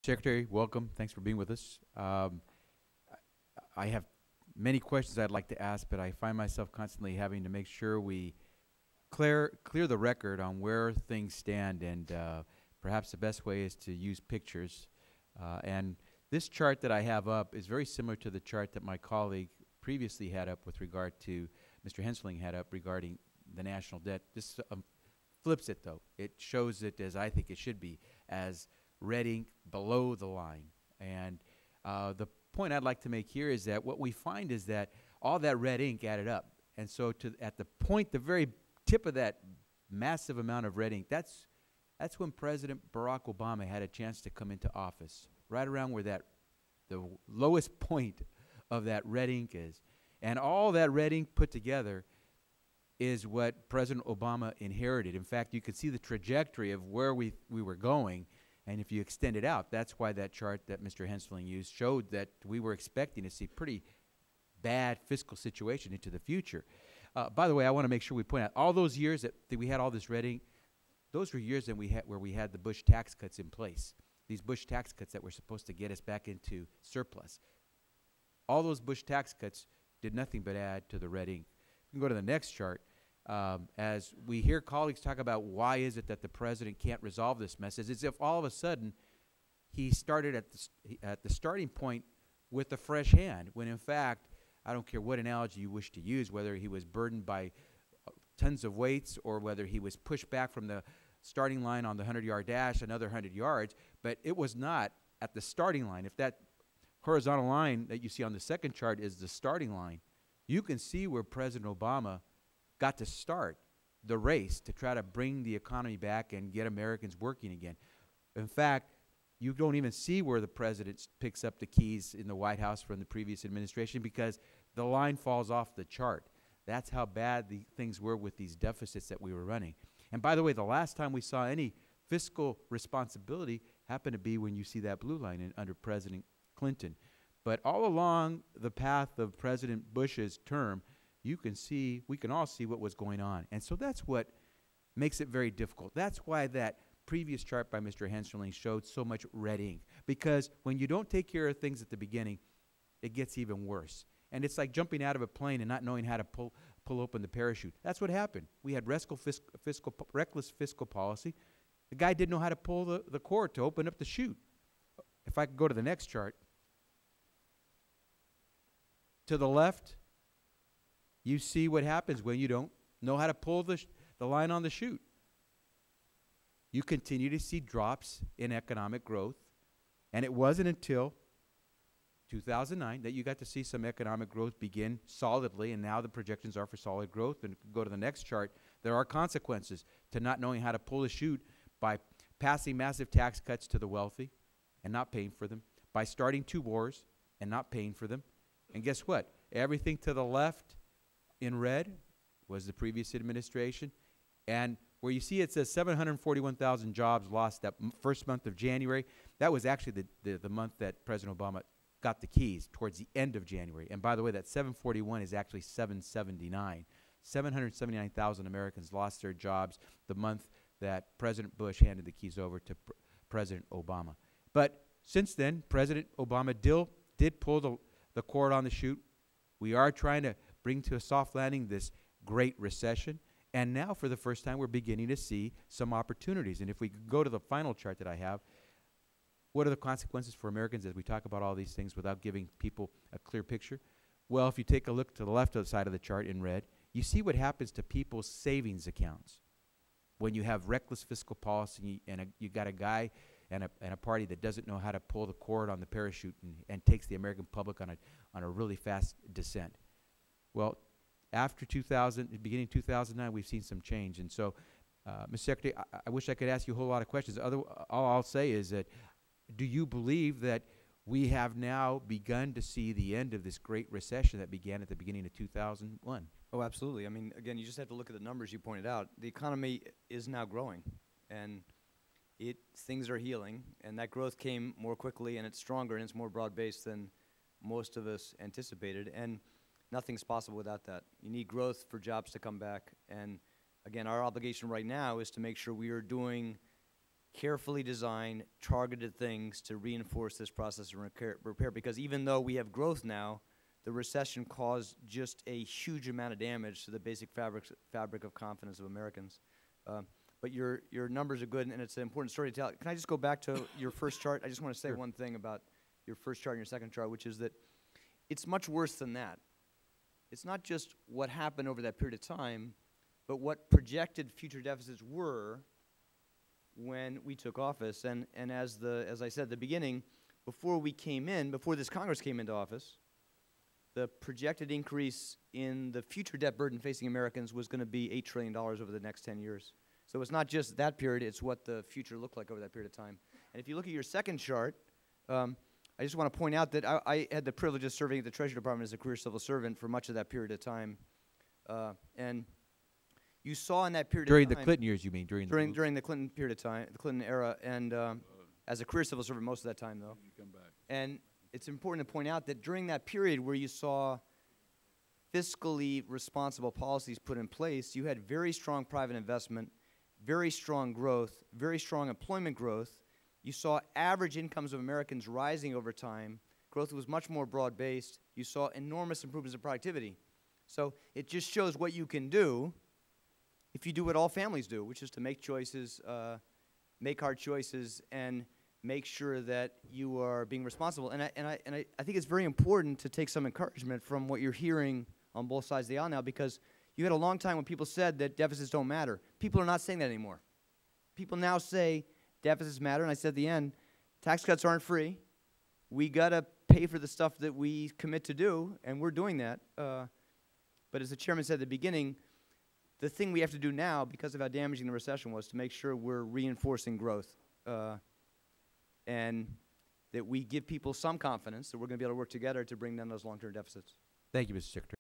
Secretary, welcome. Thanks for being with us. I have many questions I'd like to ask, but I find myself constantly having to make sure we clear the record on where things stand, and perhaps the best way is to use pictures. And this chart that I have up is very similar to the chart that my colleague previously had up with regard to Mr. Hensling had up regarding the national debt. This flips it, though. It shows it as I think it should be, as red ink below the line. And the point I'd like to make here is that what we find is that all that red ink added up. And so at the point, the very tip of that massive amount of red ink, that's when President Barack Obama had a chance to come into office, right around where the lowest point of that red ink is. And all that red ink put together is what President Obama inherited. In fact, you could see the trajectory of where we were going. And if you extend it out, that's why that chart that Mr. Hensling used showed that we were expecting to see pretty bad fiscal situation into the future. By the way, I want to make sure we point out, all those years that we had all this red ink, those were years that where we had the Bush tax cuts in place. These Bush tax cuts that were supposed to get us back into surplus. All those Bush tax cuts did nothing but add to the red ink. We can go to the next chart. As we hear colleagues talk about why is it that the president can't resolve this mess, it's as if all of a sudden he started at the starting point with a fresh hand, when in fact, I don't care what analogy you wish to use, whether he was burdened by tons of weights or whether he was pushed back from the starting line on the 100-yard dash another 100 yards, but it was not at the starting line. If that horizontal line that you see on the second chart is the starting line, you can see where President Obama got to start the race to try to bring the economy back and get Americans working again. In fact, you don't even see where the president picks up the keys in the White House from the previous administration, because the line falls off the chart. That's how bad the things were with these deficits that we were running. And by the way, the last time we saw any fiscal responsibility happened to be when you see that blue line under President Clinton. But all along the path of President Bush's term, you can see, we can all see what was going on. And so that's what makes it very difficult. That's why that previous chart by Mr. Hensling showed so much red ink. Because when you don't take care of things at the beginning, it gets even worse. And it's like jumping out of a plane and not knowing how to pull open the parachute. That's what happened. We had reckless fiscal policy. The guy didn't know how to pull the cord to open up the chute. If I could go to the next chart. To the left, you see what happens when you don't know how to pull the line on the chute. You continue to see drops in economic growth, and it wasn't until 2009 that you got to see some economic growth begin solidly, and now the projections are for solid growth. And go to the next chart. There are consequences to not knowing how to pull the chute by passing massive tax cuts to the wealthy and not paying for them, by starting 2 wars and not paying for them. And guess what? Everything to the left in red was the previous administration. And where you see it says 741,000 jobs lost that first month of January, that was actually the month that President Obama got the keys, towards the end of January. And by the way, that 741 is actually 779. 779,000 Americans lost their jobs the month that President Bush handed the keys over to President Obama. But since then, President Obama did pull the cord on the chute. We are trying to bring to a soft landing this great recession. And now, for the first time, we're beginning to see some opportunities. And if we go to the final chart that I have, what are the consequences for Americans as we talk about all these things without giving people a clear picture? Well, if you take a look to the left side of the chart in red, you see what happens to people's savings accounts when you have reckless fiscal policy and you got a guy and a party that doesn't know how to pull the cord on the parachute and takes the American public on a really fast descent. Well, after beginning of 2009, we've seen some change. And so, Mr. Secretary, I wish I could ask you a whole lot of questions. All I'll say is that, do you believe that we have now begun to see the end of this great recession that began at the beginning of 2001? Oh, absolutely. I mean, again, you just have to look at the numbers you pointed out. The economy is now growing, and things are healing, and that growth came more quickly, and it's stronger, and it's more broad-based than most of us anticipated. And nothing's possible without that. You need growth for jobs to come back. And again, our obligation right now is to make sure we are carefully designed, targeted things to reinforce this process of repair, because even though we have growth now, the recession caused just a huge amount of damage to the basic fabric of confidence of Americans. But your numbers are good, and it's an important story to tell. Can I just go back to your first chart? I just want to say one thing about your first chart and your second chart, which is that it's much worse than that. It's not just what happened over that period of time, but what projected future deficits were when we took office. And as I said at the beginning, before this Congress came into office, the projected increase in the future debt burden facing Americans was going to be $8 trillion over the next 10 years. So it's not just that period, it's what the future looked like over that period of time. And if you look at your second chart, I just want to point out that I had the privilege of serving at the Treasury Department as a career civil servant for much of that period of time. And you saw in that period During of time— the Clinton years, you mean? During the Clinton period of time, the Clinton era, and as a career civil servant most of that time, though. And it's important to point out that during that period where you saw fiscally responsible policies put in place, you had very strong private investment, very strong growth, very strong employment growth. You saw average incomes of Americans rising over time. Growth was much more broad-based. You saw enormous improvements in productivity. So it just shows what you can do if you do what all families do, which is to make choices, make hard choices, and make sure that you are being responsible. And I think it's very important to take some encouragement from what you're hearing on both sides of the aisle now, because you had a long time when people said that deficits don't matter. People are not saying that anymore. People now say deficits matter, and I said at the end, tax cuts aren't free. We got to pay for the stuff that we commit to do, and we're doing that. But as the chairman said at the beginning, the thing we have to do now, because of how damaging the recession was, to make sure we're reinforcing growth and that we give people some confidence that we're going to be able to work together to bring down those long-term deficits. Thank you, Mr. Secretary.